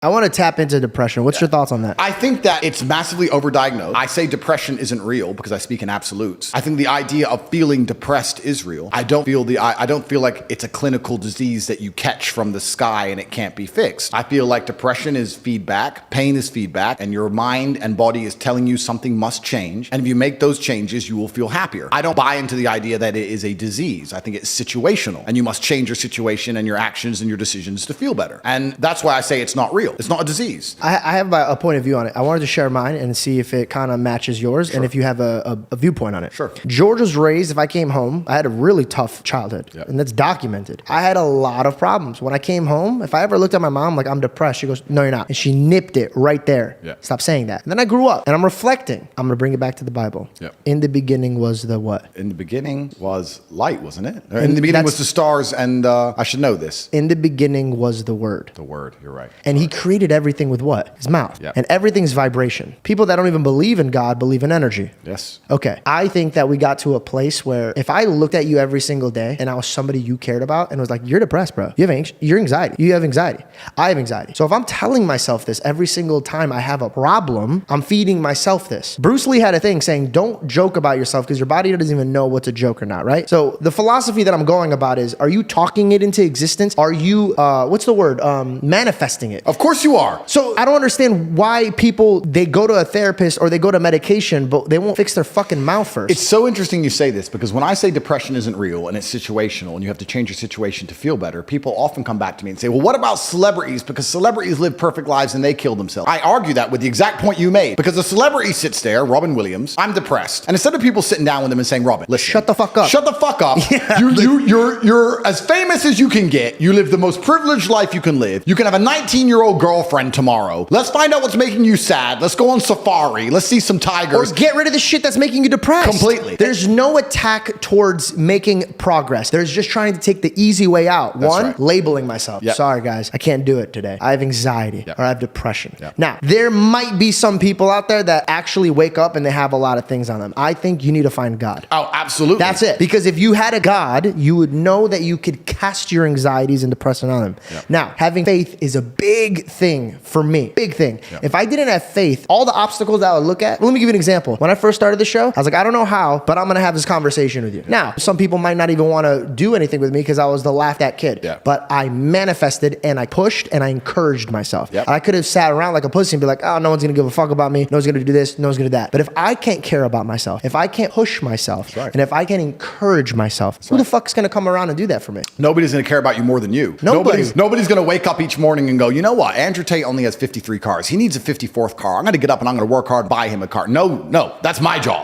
I want to tap into depression. What's your thoughts on that? I think that it's massively overdiagnosed. I say depression isn't real because I speak in absolutes. I think the idea of feeling depressed is real. I don't feel like it's a clinical disease that you catch from the sky and it can't be fixed. I feel like depression is feedback, pain is feedback, and your mind and body is telling you something must change. And if you make those changes, you will feel happier. I don't buy into the idea that it is a disease. I think it's situational, and you must change your situation and your actions and your decisions to feel better. And that's why I say it's not real. It's not a disease. I have a point of view on it. I wanted to share mine and see if it kind of matches yours and if you have a viewpoint on it. Sure. George was raised, if I came home, I had a really tough childhood, and that's documented. I had a lot of problems. When I came home, if I ever looked at my mom like, I'm depressed, she goes, no, you're not. And she nipped it right there. Yeah. Stop saying that. And then I grew up and I'm reflecting. I'm going to bring it back to the Bible. Yeah. In the beginning was the what? In the beginning was light, wasn't it? In the beginning was the stars, and I should know this. In the beginning was the Word. The Word, you're right. And he created everything with what? His mouth. Yep. And everything's vibration. People that don't even believe in God believe in energy. Yes. Okay. I think that we got to a place where if I looked at you every single day and I was somebody you cared about and was like, you're depressed, bro. You have anxiety. You have anxiety. I have anxiety. So if I'm telling myself this every single time I have a problem, I'm feeding myself this. Bruce Lee had a thing saying, don't joke about yourself because your body doesn't even know what's a joke or not, right? So the philosophy that I'm going about is, are you talking it into existence? Are you, what's the word? Manifesting it. Of course you are. So I don't understand why people, they go to a therapist or they go to medication, but they won't fix their fucking mouth first. It's so interesting you say this, because when I say depression isn't real and it's situational and you have to change your situation to feel better, people often come back to me and say, well, what about celebrities? Because celebrities live perfect lives and they kill themselves. I argue that with the exact point you made, because a celebrity sits there, Robin Williams, I'm depressed. And instead of people sitting down with him and saying, Robin, listen. Shut the fuck up. Shut the fuck up. Yeah. You're as famous as you can get. You live the most privileged life you can live. You can have a 19-year-old girlfriend tomorrow. Let's find out what's making you sad. Let's go on safari. Let's see some tigers. Or get rid of the shit that's making you depressed. Completely. There's no attack towards making progress. There's just trying to take the easy way out. That's One, right. labeling myself. Yep. Sorry, guys, I can't do it today. I have anxiety Yep. or I have depression. Yep. Now, there might be some people out there that actually wake up and they have a lot of things on them. I think you need to find God. Oh, absolutely. That's it. Because if you had a God, you would know that you could cast your anxieties and depression on him. Yep. Now, having faith is a big thing for me. Big thing. Yep. If I didn't have faith, all the obstacles that I would look at, let me give you an example. When I first started the show, I was like, I don't know how, but I'm going to have this conversation with you. Now, some people might not even want to do anything with me because I was the laughed at kid. Yeah. But I manifested and I pushed and I encouraged myself. Yep. I could have sat around like a pussy and be like, oh, no one's going to give a fuck about me. No one's going to do this. No one's going to do that. But if I can't care about myself, if I can't push myself, right. and if I can encourage myself, who the fuck's going to come around and do that for me? Nobody's going to care about you more than you. Nobody. Nobody's going to wake up each morning and go, you know what? Andrew Tate only has 53 cars. He needs a 54th car. I'm going to get up and I'm going to work hard, buy him a car. No, that's my job.